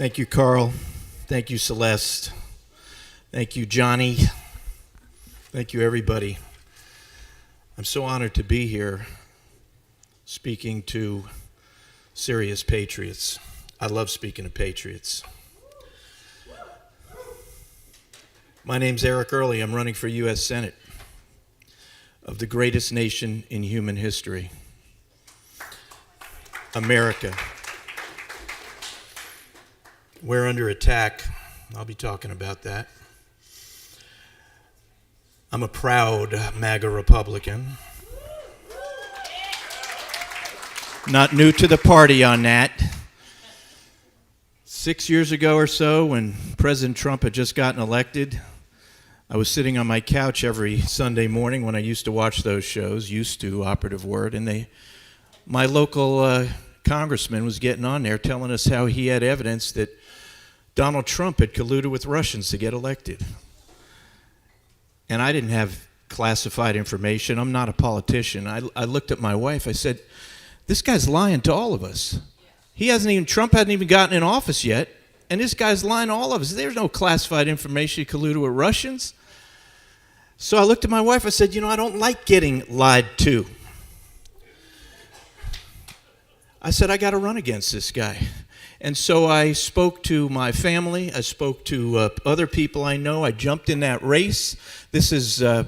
Thank you, Carl. Thank you, Celeste. Thank you, Johnny. Thank you, everybody. I'm so honored to be here speaking to serious patriots. I love speaking to patriots. My name's Eric Early. I'm running for U.S. Senate of the greatest nation in human history, America. We're under attack. I'll be talking about that. I'm a proud MAGA Republican. Not new to the party on that. 6 years ago or so, when President Trump had just gotten elected, I was sitting on my couch every Sunday morning when I used to watch those shows, used to, operative word, and my local congressman was getting on there telling us how he had evidence that Donald Trump had colluded with Russians to get elected. And I didn't have classified information. I'm not a politician. I looked at my wife. I said, this guy's lying to all of us. Trump hadn't even gotten in office yet, and this guy's lying to all of us. There's no classified information he colluded with Russians. So I looked at my wife. I said, I don't like getting lied to. I said, I got to run against this guy. And so I spoke to my family. I spoke to other people I know. I jumped in that race. There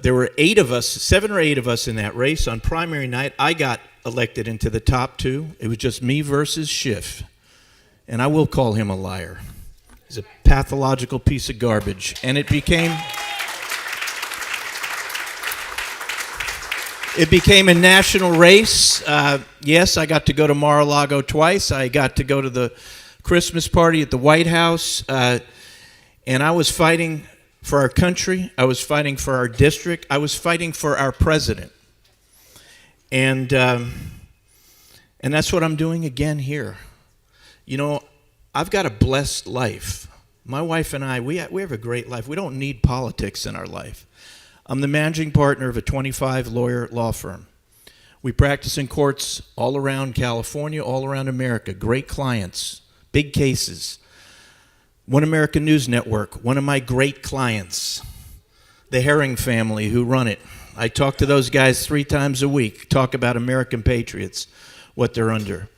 were 8 of us, 7 or 8 of us in that race. On primary night, I got elected into the top 2. It was just me versus Schiff. And I will call him a liar. He's a pathological piece of garbage. And it became a national race. Yes, I got to go to Mar-a-Lago twice. I got to go to the Christmas party at the White House. And I was fighting for our country. I was fighting for our district. I was fighting for our president. And that's what I'm doing again here. I've got a blessed life. My wife and I, we have a great life. We don't need politics in our life. I'm the managing partner of a 25-lawyer law firm. We practice in courts all around California, all around America. Great clients, big cases. One American News Network, one of my great clients, the Herring family who run it. I talk to those guys 3 times a week, talk about American patriots, what they're under.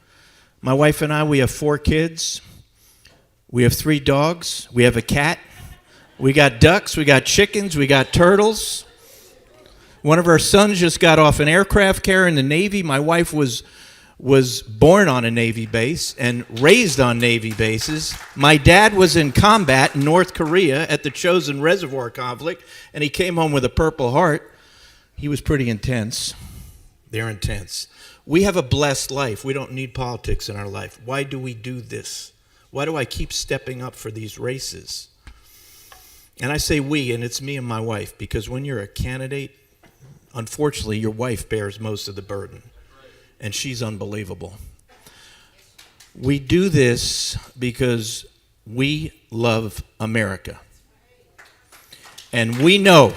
My wife and I, we have 4 kids. We have 3 dogs. We have a cat. We got ducks, we got chickens, we got turtles. One of our sons just got off an aircraft carrier in the Navy. My wife was born on a Navy base and raised on Navy bases. My dad was in combat in North Korea at the Chosin Reservoir conflict, and he came home with a Purple Heart. He was pretty intense. They're intense. We have a blessed life. We don't need politics in our life. Why do we do this? Why do I keep stepping up for these races? And I say we, and it's me and my wife, because when you're a candidate, unfortunately, your wife bears most of the burden, and she's unbelievable. We do this because we love America. And we know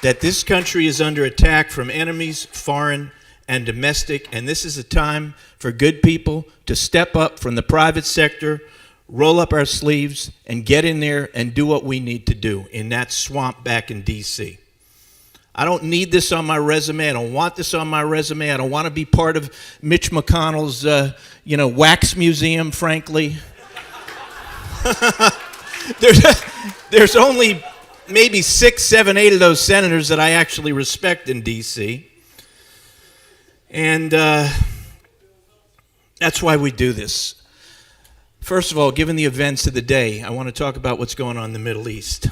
that this country is under attack from enemies, foreign and domestic, and this is a time for good people to step up from the private sector, roll up our sleeves, and get in there and do what we need to do in that swamp back in D.C. I don't need this on my resume. I don't want this on my resume. I don't want to be part of Mitch McConnell's, wax museum, frankly. There's only maybe 6, 7, 8 of those senators that I actually respect in D.C. And that's why we do this. First of all, given the events of the day, I want to talk about what's going on in the Middle East.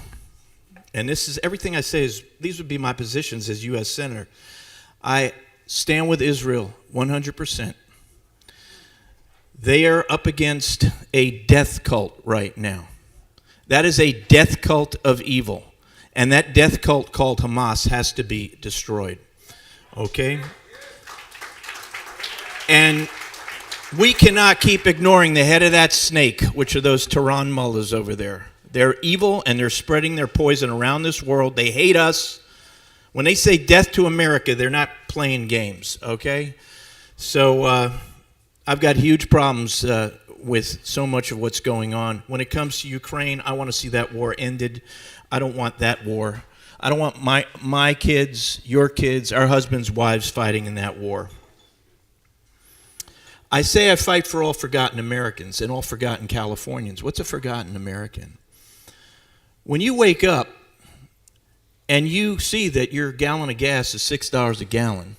And this is everything I say these would be my positions as U.S. Senator. I stand with Israel 100%. They are up against a death cult right now. That is a death cult of evil. And that death cult called Hamas has to be destroyed. Okay? And we cannot keep ignoring the head of that snake, which are those Tehran mullahs over there. They're evil, and they're spreading their poison around this world. They hate us. When they say death to America, they're not playing games, okay? So I've got huge problems with so much of what's going on. When it comes to Ukraine, I want to see that war ended. I don't want that war. I don't want my kids, your kids, our husbands, wives fighting in that war. I say I fight for all forgotten Americans and all forgotten Californians. What's a forgotten American? When you wake up and you see that your gallon of gas is $6 a gallon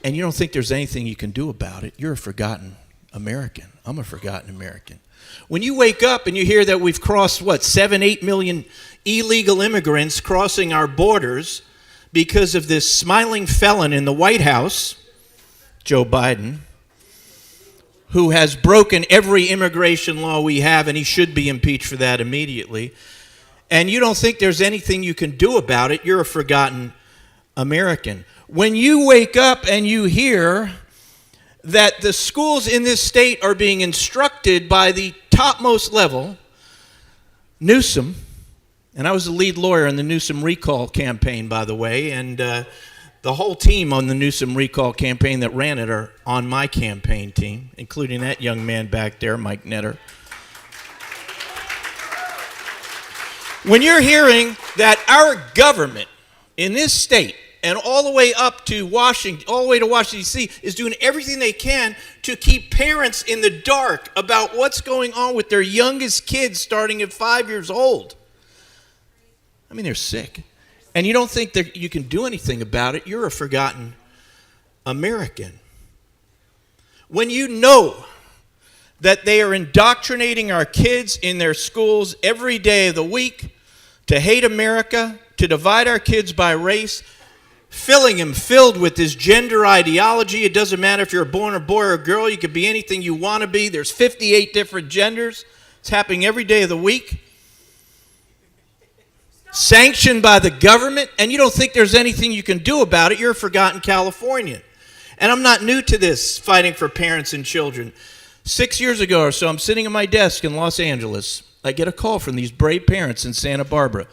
and you don't think there's anything you can do about it, you're a forgotten American. I'm a forgotten American. When you wake up and you hear that we've crossed, 7-8 million illegal immigrants crossing our borders because of this smiling felon in the White House, Joe Biden, who has broken every immigration law we have, and he should be impeached for that immediately, and you don't think there's anything you can do about it, you're a forgotten American. When you wake up and you hear that the schools in this state are being instructed by the topmost level, Newsom, and I was the lead lawyer in the Newsom recall campaign, by the way, and the whole team on the Newsom recall campaign that ran it are on my campaign team, including that young man back there, Mike Netter. When you're hearing that our government in this state and all the way up to Washington, all the way to Washington, D.C., is doing everything they can to keep parents in the dark about what's going on with their youngest kids starting at 5 years old. I mean, they're sick. And you don't think that you can do anything about it, you're a forgotten American. When you know that they are indoctrinating our kids in their schools every day of the week to hate America, to divide our kids by race, filling them filled with this gender ideology. It doesn't matter if you're born a boy or a girl. You could be anything you want to be. There's 58 different genders. It's happening every day of the week. Sanctioned by the government, and you don't think there's anything you can do about it. You're a forgotten Californian. And I'm not new to this, fighting for parents and children. 6 years ago or so, I'm sitting at my desk in Los Angeles. I get a call from these brave parents in Santa Barbara.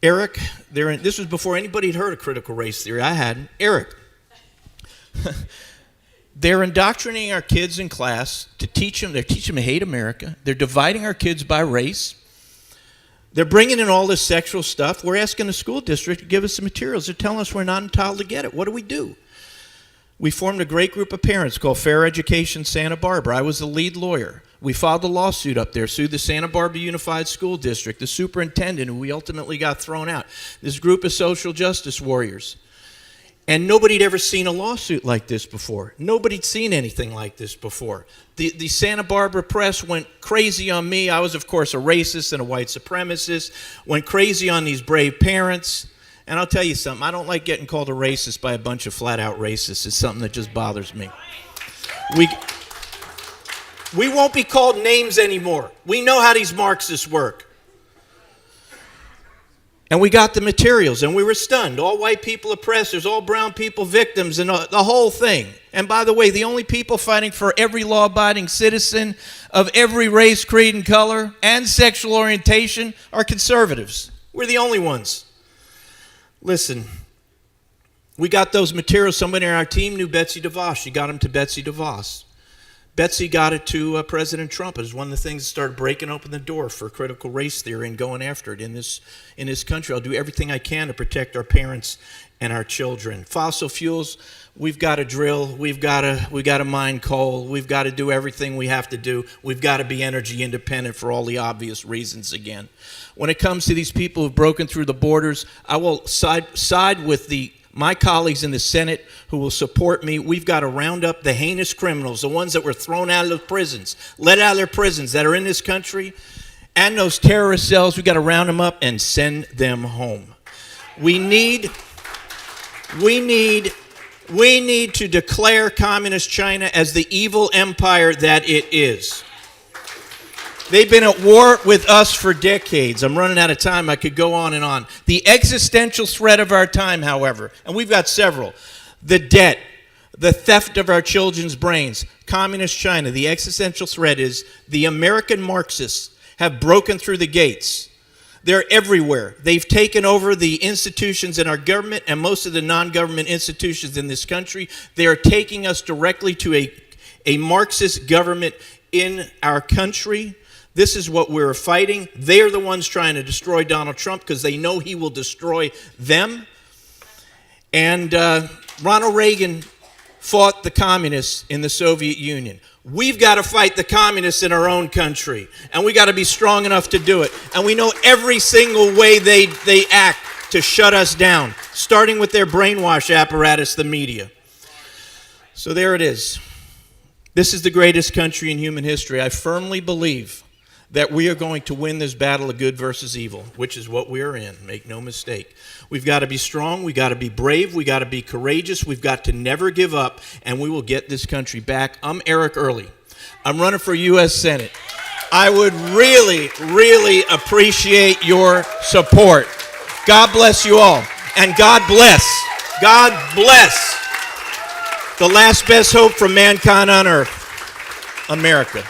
Eric, this was before anybody had heard of critical race theory. I hadn't. Eric, they're indoctrinating our kids in class to teach them. They're teaching them to hate America. They're dividing our kids by race. They're bringing in all this sexual stuff. We're asking the school district to give us the materials. They're telling us we're not entitled to get it. What do? We formed a great group of parents called Fair Education Santa Barbara. I was the lead lawyer. We filed a lawsuit up there, sued the Santa Barbara Unified School District, the superintendent, who we ultimately got thrown out. This group of social justice warriors. And nobody had ever seen a lawsuit like this before. Nobody'd seen anything like this before. The Santa Barbara press went crazy on me. I was, of course, a racist and a white supremacist. Went crazy on these brave parents. And I'll tell you something. I don't like getting called a racist by a bunch of flat-out racists. It's something that just bothers me. We won't be called names anymore. We know how these Marxists work. And we got the materials, and we were stunned. All white people oppressors, all brown people victims, and the whole thing. And by the way, the only people fighting for every law-abiding citizen of every race, creed, and color, and sexual orientation are conservatives. We're the only ones. Listen, we got those materials. Somebody on our team knew Betsy DeVos. She got them to Betsy DeVos. Betsy got it to President Trump. It was one of the things that started breaking open the door for critical race theory and going after it in this country. I'll do everything I can to protect our parents and our children. Fossil fuels, we've got to drill. We've got to mine coal. We've got to do everything we have to do. We've got to be energy independent for all the obvious reasons again. When it comes to these people who've broken through the borders, I will side with my colleagues in the Senate who will support me. We've got to round up the heinous criminals, the ones that were thrown out of the prisons, let out of their prisons that are in this country, and those terrorist cells. We've got to round them up and send them home. We need to declare communist China as the evil empire that it is. They've been at war with us for decades. I'm running out of time. I could go on and on. The existential threat of our time, however, and we've got several, the debt, the theft of our children's brains, communist China. The existential threat is the American Marxists have broken through the gates. They're everywhere. They've taken over the institutions in our government and most of the non-government institutions in this country. They are taking us directly to a Marxist government in our country. This is what we're fighting. They're the ones trying to destroy Donald Trump because they know he will destroy them. And Ronald Reagan fought the communists in the Soviet Union. We've got to fight the communists in our own country, and we got to be strong enough to do it. And we know every single way they act to shut us down, starting with their brainwash apparatus, the media. So there it is. This is the greatest country in human history. I firmly believe that we are going to win this battle of good versus evil, which is what we are in. Make no mistake. We've got to be strong. We've got to be brave. We've got to be courageous. We've got to never give up, and we will get this country back. I'm Eric Early. I'm running for U.S. Senate. I would really, really appreciate your support. God bless you all, and God bless the last best hope for mankind on earth, America.